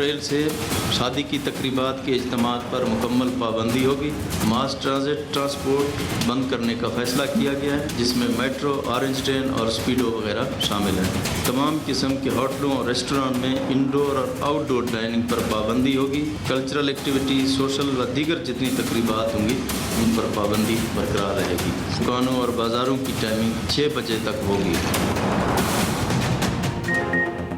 अप्रैल से शादी की तकरीबात के इज्तिमात पर मुकम्मल पाबंदी होगी। मास ट्रांजिट ट्रांसपोर्ट बंद करने का फैसला किया गया है, जिसमें मेट्रो, ऑरेंज ट्रेन और स्पीडो वगैरह शामिल हैं। तमाम किस्म के होटलों और रेस्टोरेंट में इंडोर और आउटडोर डाइनिंग पर पाबंदी होगी। कल्चरल एक्टिविटी, सोशल व दीगर जितनी तकरीबात होंगी उन पर पाबंदी बरकरार रहेगी। दुकानों और बाज़ारों की टाइमिंग 6 बजे तक होगी।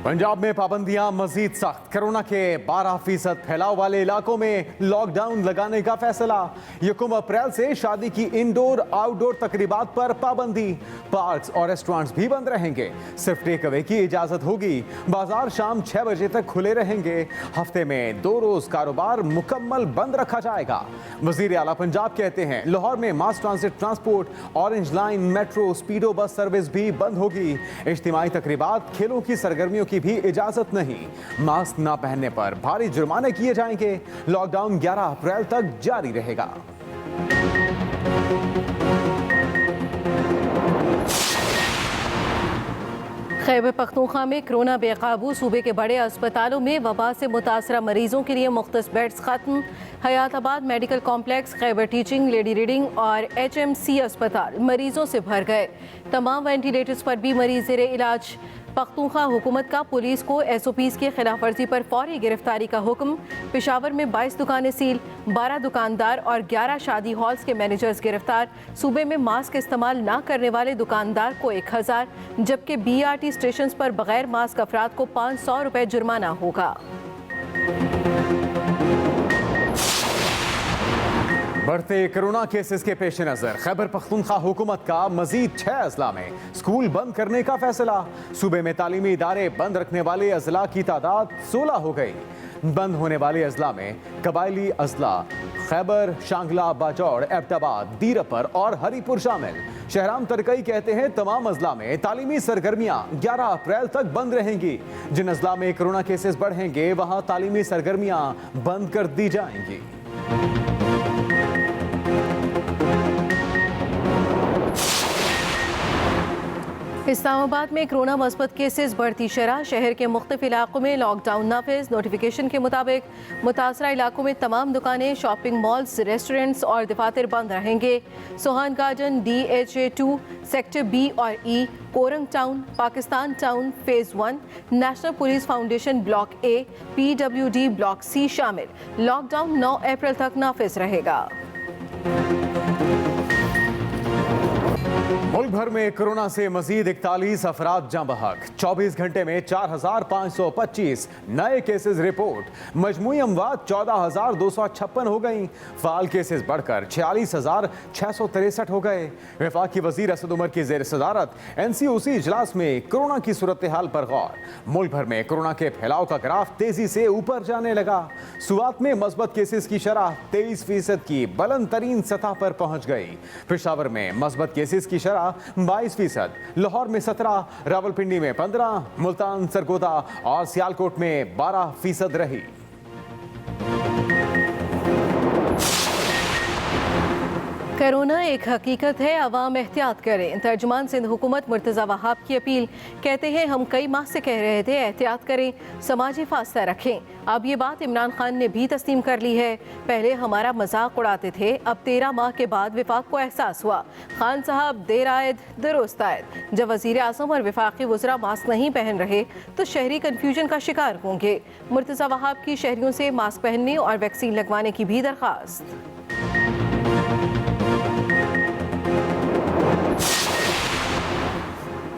पंजाब में पाबंदियां मजीद सख्त। कोरोना के 12% फैलाव वाले इलाकों में लॉकडाउन लगाने का फैसला। 1 अप्रैल से शादी की इंडोर आउटडोर तकरीबात पर पाबंदी। पार्क्स और रेस्टोरेंट्स भी बंद रहेंगे। सिर्फ टेक अवे की इजाजत होगी। बाजार शाम 6 बजे तक खुले रहेंगे। हफ्ते में 2 रोज कारोबार मुकम्मल बंद रखा जाएगा। वजीर आला पंजाब कहते हैं लाहौर में mass transit transport, orange line, metro, speedo bus service भी बंद होगी। इज्तिमाई तकरीबात, खेलों की सरगर्मियों की भी इजाजत नहीं। मास्क ना पहनने पर भारी जुर्माने किए जाएंगे। लॉकडाउन 11 अप्रैल तक जारी रहेगा। खैबर पख्तूनख्वा में कोरोना बेकाबू। सूबे के बड़े अस्पतालों में वबा से मुतासरा मरीजों के लिए मुख्तस बेड्स खत्म। Hayatabad medical complex, Khyber teaching, lady reading और HMC अस्पताल मरीजों से भर गए। तमाम वेंटिलेटर्स पर भी मरीज ज़ेरे इलाज। पख्तूनख्वा हुकूमत का पुलिस को SOPs की खिलाफ वर्जी पर फौरी गिरफ्तारी का हुक्म। पेशावर में 22 दुकानें सील, 12 दुकानदार और 11 शादी हॉल्स के मैनेजर्स गिरफ्तार। सूबे में मास्क इस्तेमाल ना करने वाले दुकानदार को 1000, जबकि BRT स्टेशन पर बगैर मास्क अफराद को 500 रुपये जुर्माना होगा। बढ़ते कोरोना केसेस के पेश नजर खैबर पख्तूनख्वा हुकूमत का मजीद 6 अजला में स्कूल बंद करने का फैसला। सूबे में तालीमी इदारे बंद रखने वाले अजला की तादाद 16 हो गई। बंद होने वाले अजला में कबायली अजला खैबर, शांगला, बाजौड़, एबटाबाद, दीरपर और हरीपुर शामिल। शहराम तरकई कहते हैं तमाम अजला में तालीमी सरगर्मियां 11 अप्रैल तक बंद रहेंगी। जिन अजला में कोरोना केसेस बढ़ेंगे वहां तालीमी सरगर्मियां बंद कर दी जाएंगी। इस्लामाबाद में कोरोना मस्बत केसेस बढ़ती शरह। शहर के मुख्तलिफ इलाकों में लॉकडाउन नाफिज। नोटिफिकेशन के मुताबिक मुतासरा इलाकों में तमाम दुकानें, शॉपिंग मॉल्स, रेस्टोरेंट्स और दफातर बंद रहेंगे। Sohan garden, DHA2, sector B और E, Korang town, Pakistan town phase 1, national police foundation block A, PWD block C शामिल। लॉकडाउन 9 अप्रैल तक नाफिज रहेगा। मुल्क भर में कोरोना से मजीद 41 अफराद जाँ बहक। 24 घंटे में 4525 नए केसेस रिपोर्ट। मजमूई अमवात 14256 हो गई। फाल केसेस बढ़कर 46663 हो गए। वफाकी वजीर असद उमर की जेर सदारत NCOC इजलास में कोरोना की सूरत हाल पर गौर। मुल्क भर में कोरोना के फैलाव का ग्राफ तेजी से ऊपर जाने लगा। सुवात में मस्बत केसेस की शरह 23% की बुलंद तरीन सतह पर पहुंच गई। पेशावर में मस्बत केसेस की शरह 22%, लाहौर में 17, रावलपिंडी में 15, मुल्तान, सरगोदा और सियालकोट में 12% रही। कोरोना एक हकीकत है, अवाम एहतियात करें। तर्जुमान सिंध हुकूमत मुर्तज़ा वहाब की अपील। कहते हैं हम कई माह से कह रहे थे एहतियात करें, समाजी फासला रखें। अब ये बात इमरान खान ने भी तस्लीम कर ली है। पहले हमारा मजाक उड़ाते थे, अब 13 माह के बाद विफाक को एहसास हुआ। खान साहब देर आयद दुरुस्त आयद। जब वज़ीर आज़म और विफाकी वज़रा मास्क नहीं पहन रहे तो शहरी कन्फ्यूजन का शिकार होंगे। मुर्तज़ा वहाब की शहरियों से मास्क पहनने और वैक्सीन लगवाने की भी दरख्वास्त।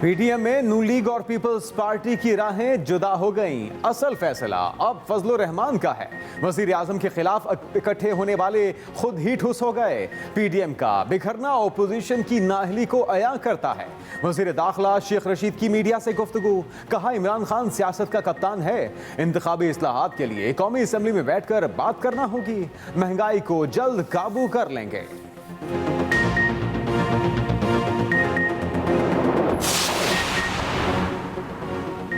PTM में नून लीग और पीपल्स पार्टी की राहें जुदा हो गईं। असल फैसला अब फजलुर रहमान का है। वजीर आजम के खिलाफ इकट्ठे होने वाले खुद ही ठुस हो गए। PTM का बिखरना ओपोजिशन की नाअहली को अया करता है। वजीर दाखिला शेख रशीद की मीडिया से गुफ्तगू। कहा इमरान खान सियासत का कप्तान है। इंतखाबी इस्लाहात के लिए कौमी असम्बली में बैठकर बात करना होगी। महंगाई को जल्द काबू कर लेंगे।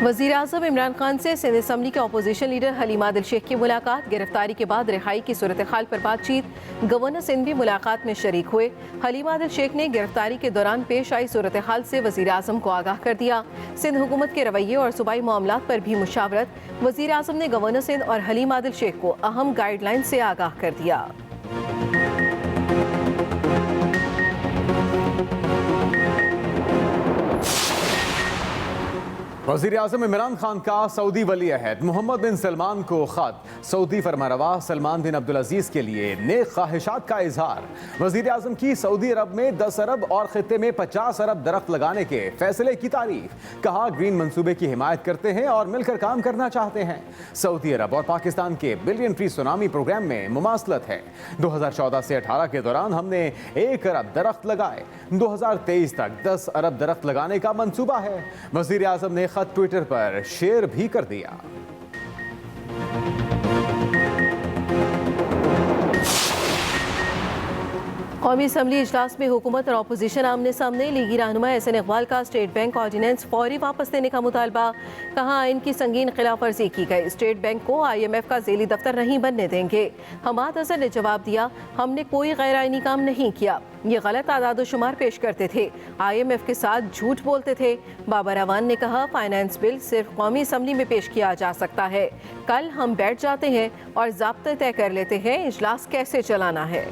वज़ीर-ए-आज़म इमरान खान से सिंध असम्बली के अपोजिशन लीडर हलीमा आदिल शेख की मुलाकात, गिरफ्तारी के बाद रिहाई की सूरत हाल पर बातचीत। गवर्नर सिंध भी मुलाकात में शरीक हुए। हलीमा आदिल शेख ने गिरफ्तारी के दौरान पेश आई सूरत हाल से वज़ीर-ए-आज़म को आगाह कर दिया। सिंध हुकूमत के रवैये और सूबाई मामलात पर भी मुशावरत। वज़ीर-ए-आज़म ने गवर्नर सिंध और हलीमा आदिल शेख को अहम गाइडलाइन से आगाह कर दिया। वज़ीर-ए-आज़म इमरान खान का सऊदी वली अहद मोहम्मद बिन सलमान को खत। सऊदी फरमारवा सलमान बिन अब्दुल अजीज़ के लिए नेक ख्वाहिशात का इजहार। वज़ीर-ए-आज़म की सऊदी अरब में 10 अरब और खित्ते में 50 अरब दरख्त लगाने के फैसले की तारीफ। कहा ग्रीन मंसूबे की हिमायत करते हैं और मिलकर काम करना चाहते हैं। सऊदी अरब और पाकिस्तान के बिलियन ट्री सुनामी प्रोग्राम में मुमासलत है। 2014 से 18 के दौरान हमने 1 अरब दरख्त लगाए। 2023 तक 10 अरब दरख्त लगाने का मंसूबा है। वज़ीर-ए-आज़म ने खत ट्विटर पर शेयर भी कर दिया। कौमी असम्बली इजलास में हुकूमत और अपोजिशन आमने सामने। लीगी रहनुमा एहसन इकबाल का स्टेट बैंक ऑर्डिनेंस फौरी वापस लेने का मुतालबा। कहा आइन की संगीन खिलाफ वर्जी की गई। स्टेट बैंक को IMF का जेली दफ्तर नहीं बनने देंगे। हमाद अजहर ने जवाब दिया, हमने कोई गैर आइनी काम नहीं किया। ये गलत आदाद शुमार पेश करते थे, IMF के साथ झूठ बोलते थे। बाबर अवान ने कहा फाइनेंस बिल सिर्फ कौमी असम्बली में पेश किया जा सकता है। कल हम बैठ जाते हैं और ज़ाब्ते तय कर लेते हैं इजलास कैसे चलाना है।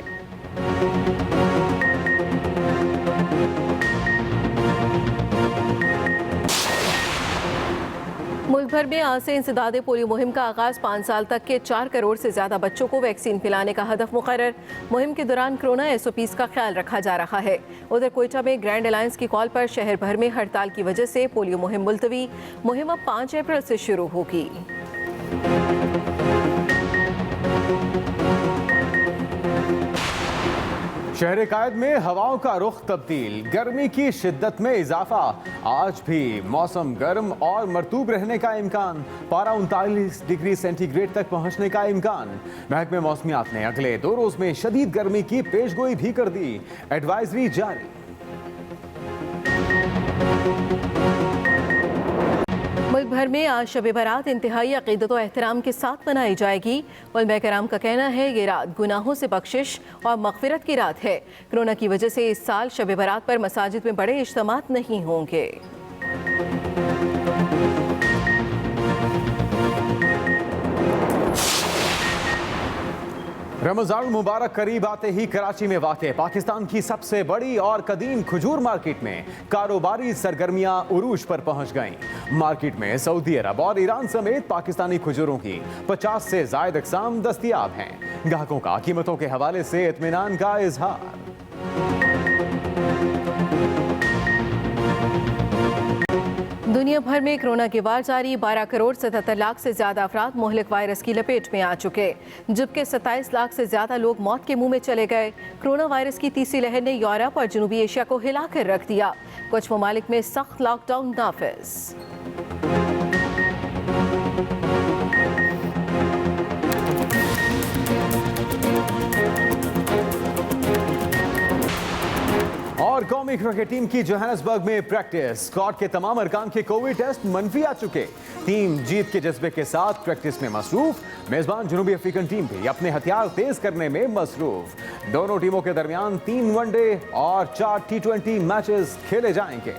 मुल्क भर में आज से इंसदादे पोलियो मुहिम का आगाज़। 5 साल तक के 4 करोड़ से ज़्यादा बच्चों को वैक्सीन पिलाने का हदफ मुकर्रर। मुहिम के दौरान कोरोना SOPs का ख्याल रखा जा रहा है। उधर कोयटा में ग्रैंड अलायंस की कॉल पर शहर भर में हड़ताल की वजह से पोलियो मुहिम मुलतवी। मुहिम अब 5 अप्रैल से शुरू होगी। शहर कायद में हवाओं का रुख तब्दील, गर्मी की शिद्दत में इजाफा। आज भी मौसम गर्म और मरतूब रहने का इम्कान। पारा 39 डिग्री सेंटीग्रेड तक पहुंचने का इम्कान। महकमे मौसमियात ने अगले 2 रोज में शदीद गर्मी की पेशगोई भी कर दी। एडवाइजरी जारी। मुल्क भर में आज शब बारात इंतहाई अक़ीदत और एहतराम के साथ मनाई जाएगी। उलमा कराम का कहना है ये रात गुनाहों से बख्शिश और मग़फ़िरत की रात है। कोरोना की वजह से इस साल शब बारात पर मसाजिद में बड़े इज्तिमात नहीं होंगे। रमज़ान मुबारक करीब आते ही कराची में वाक़े पाकिस्तान की सबसे बड़ी और कदीम खजूर मार्केट में कारोबारी सरगर्मियां उरूज पर पहुंच गईं। मार्केट में सऊदी अरब और ईरान समेत पाकिस्तानी खजूरों की 50 से ज़ायद अक़साम दस्तयाब हैं। ग्राहकों का कीमतों के हवाले से इत्मीनान का इजहार। दुनिया भर में कोरोना की वार जारी। 12 करोड़ 77 लाख से ज्यादा अफराद मोहलिक वायरस की लपेट में आ चुके, जबकि 27 लाख से ज्यादा लोग मौत के मुंह में चले गए। कोरोना वायरस की तीसरी लहर ने यूरोप और जनूबी एशिया को हिलाकर रख दिया। कुछ ममालिक में सख्त लॉकडाउन नाफिज। और कौमी क्रिकेट टीम की जोहान्सबर्ग में प्रैक्टिस। स्क्वाड के तमाम अरकान के कोविड टेस्ट मनफी आ चुके। टीम जीत के जज्बे के साथ प्रैक्टिस में मसरूफ। मेजबान जनूबी अफ्रीकन टीम भी अपने हथियार तेज करने में मसरूफ। दोनों टीमों के दरमियान 3 वनडे और 4 T20 मैचेस खेले जाएंगे।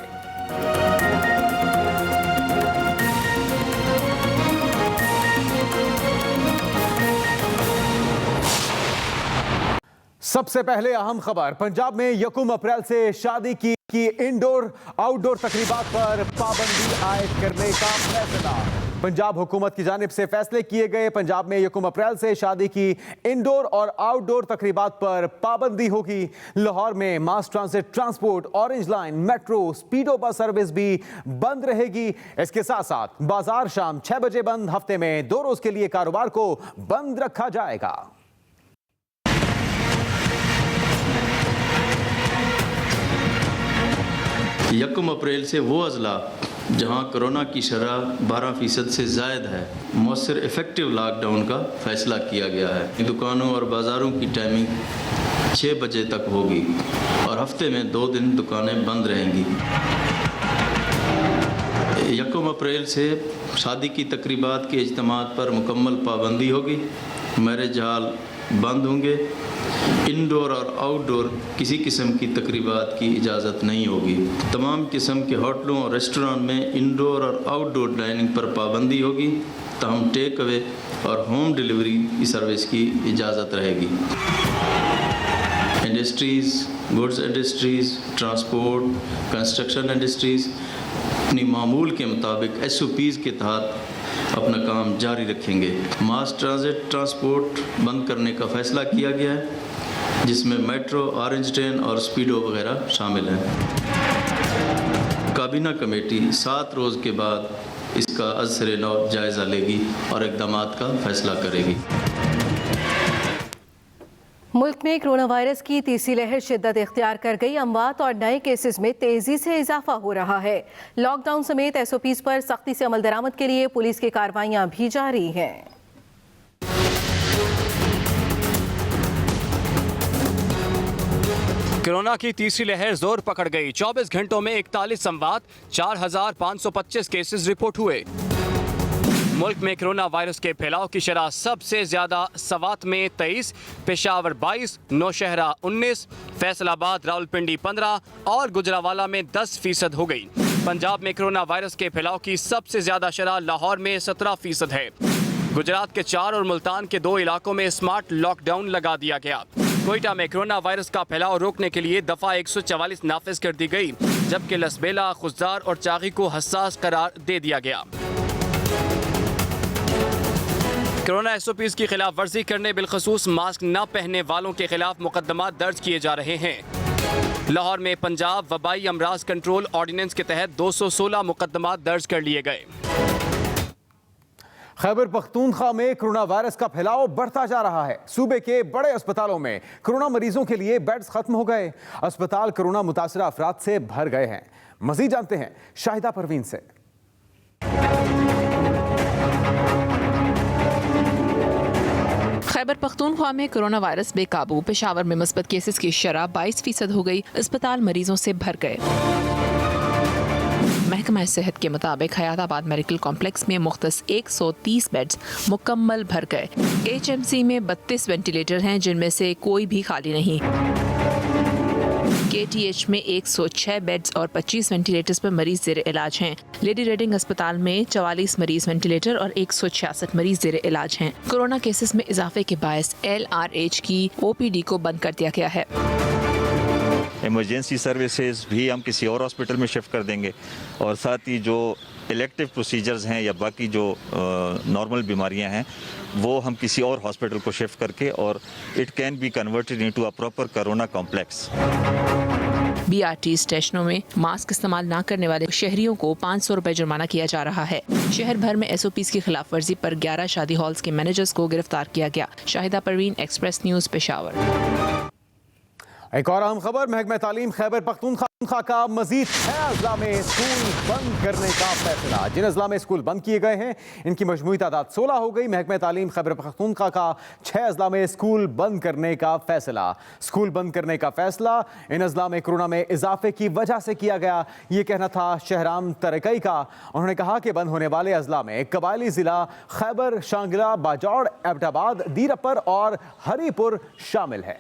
सबसे पहले अहम खबर। पंजाब में 1 अप्रैल से शादी की इंडोर आउटडोर तकरीबात पर पाबंदी आयद करने का फैसला। पंजाब हुकूमत की जानिब से फैसले किए गए। पंजाब में 1 अप्रैल से शादी की इंडोर और आउटडोर तकरीबात पर पाबंदी होगी। लाहौर में mass transit transport, orange line, metro, speedo bus service भी बंद रहेगी। इसके साथ साथ बाजार शाम 6 बजे बंद। हफ्ते में 2 रोज के लिए कारोबार को बंद रखा जाएगा। 1 अप्रैल से वो अजला जहां कोरोना की शरह 12% से ज़ायद है, मौसर इफ़ेक्टिव लॉकडाउन का फ़ैसला किया गया है। दुकानों और बाज़ारों की टाइमिंग 6 बजे तक होगी और हफ्ते में 2 दिन दुकानें बंद रहेंगी। 1 अप्रैल से शादी की तकरीबात के इज्तिमात पर मुकम्मल पाबंदी होगी। मैरिज हॉल बंद होंगे। इंडोर और आउटडोर किसी किस्म की तकरीबात की इजाज़त नहीं होगी। तमाम किस्म के होटलों और रेस्टोरेंट में इंडोर और आउटडोर डाइनिंग पर पाबंदी होगी। तमाम टेक अवे और होम डिलीवरी की सर्विस की इजाज़त रहेगी। Industries, goods industries, transport, construction industries अपनी मामूल के मुताबिक SOPs के तहत अपना काम जारी रखेंगे। मास ट्रांजिट ट्रांसपोर्ट बंद करने का फ़ैसला किया गया है, जिसमें मेट्रो, ऑरेंज ट्रेन और स्पीडो वगैरह शामिल हैं। काबीना कमेटी 7 रोज़ के बाद इसका अज़्सर नौ जायज़ा लेगी और इक़दामात का फ़ैसला करेगी। मुल्क में कोरोना वायरस की तीसरी लहर शिद्दत इख्तियार कर गई। अमवात और नए केसेस में तेजी से इजाफा हो रहा है। लॉकडाउन समेत SOPs पर सख्ती से अमल दरामद के लिए पुलिस की कार्रवाइयां भी जारी हैं। कोरोना की तीसरी लहर जोर पकड़ गई। 24 घंटों में 41 संवात, 4,525 केसेस रिपोर्ट हुए। मुल्क में कोरोना वायरस के फैलाव की शरह सबसे ज्यादा सवात में 23, पेशावर 22, नौशहरा 19, फैसलाबाद, रावलपिंडी 15 और गुजरावाला में 10% हो गई। पंजाब में कोरोना वायरस के फैलाव की सबसे ज्यादा शरह लाहौर में 17% है। गुजरात के 4 और मुल्तान के 2 इलाकों में स्मार्ट लॉकडाउन लगा दिया गया। कोयटा में कोरोना वायरस का फैलाव रोकने के लिए दफा 144 नाफिज कर दी गई, जबकि लसबेला, खुजदार और चागी को हसास करार दे दिया गया। कोरोना SOPs की खिलाफ वर्जी करने, बिलखसूस मास्क न पहनने वालों के खिलाफ मुकदमा दर्ज किए जा रहे हैं। लाहौर में पंजाब वबाई अमराज कंट्रोल ऑर्डिनेंस के तहत 216 मुकदमा दर्ज कर लिए गए। खैबर पख्तूनख्वा में कोरोना वायरस का फैलाव बढ़ता जा रहा है। सूबे के बड़े अस्पतालों में कोरोना मरीजों के लिए बेड्स खत्म हो गए। अस्पताल कोरोना मुतासरा अफराद से भर गए हैं। मजीद जानते हैं शाहिदा परवीन से। खैबर पख्तूनख्वा में कोरोना वायरस बेकाबू। पेशावर में मुस्बत केसेस की शरह 22% हो गई। अस्पताल मरीजों से भर गए। महकमा सेहत के मुताबिक हयाताबाद मेडिकल कॉम्प्लेक्स में मुख्तस 130 बेड्स मुकम्मल भर गए। HMC में 32 वेंटिलेटर हैं, जिनमें से कोई भी खाली नहीं। KTH में 106 बेड्स और 25 वेंटिलेटर्स पर मरीज ज़ेर इलाज हैं। लेडी रेडिंग अस्पताल में 44 मरीज वेंटिलेटर और 166 मरीज ज़ेर इलाज हैं। कोरोना केसेस में इजाफे के बायस LRH की OPD को बंद कर दिया गया है। इमरजेंसी सर्विसेज भी हम किसी और हॉस्पिटल में शिफ्ट कर देंगे और साथ ही जो इलेक्टिव प्रोसीजर्स हैं या बाकी जो नॉर्मल बीमारियां हैं वो हम किसी और हॉस्पिटल को शिफ्ट करके और it can be converted into a proper corona complex. BRT स्टेशनों में मास्क इस्तेमाल न करने वाले शहरियों को 500 रुपए जुर्माना किया जा रहा है। शहर भर में SOPs की खिलाफ वर्जी पर 11 शादी हॉल्स के मैनेजर्स को गिरफ्तार किया गया। Shahida Parveen, express news, Peshawar. एक और अहम खबर, महकमा तालीम खैबर पख्तूनख्वा का मजीद 6 अजला में स्कूल बंद करने का फैसला। जिन अजला में स्कूल बंद किए गए हैं इनकी मजमूई तादाद 16 हो गई। महकमा तालीम खैबर पख्तूनख्वा का 6 अजला में स्कूल बंद करने का फैसला। स्कूल बंद करने का फैसला इन अजला में कोरोना में इजाफे की वजह से किया गया, ये कहना था शहराम तरकई का। उन्होंने कहा कि बंद होने वाले अजला में कबायली जिला खैबर, शांगिला, बाजौड़, एबटाबाद, दीरअपर और हरीपुर शामिल है।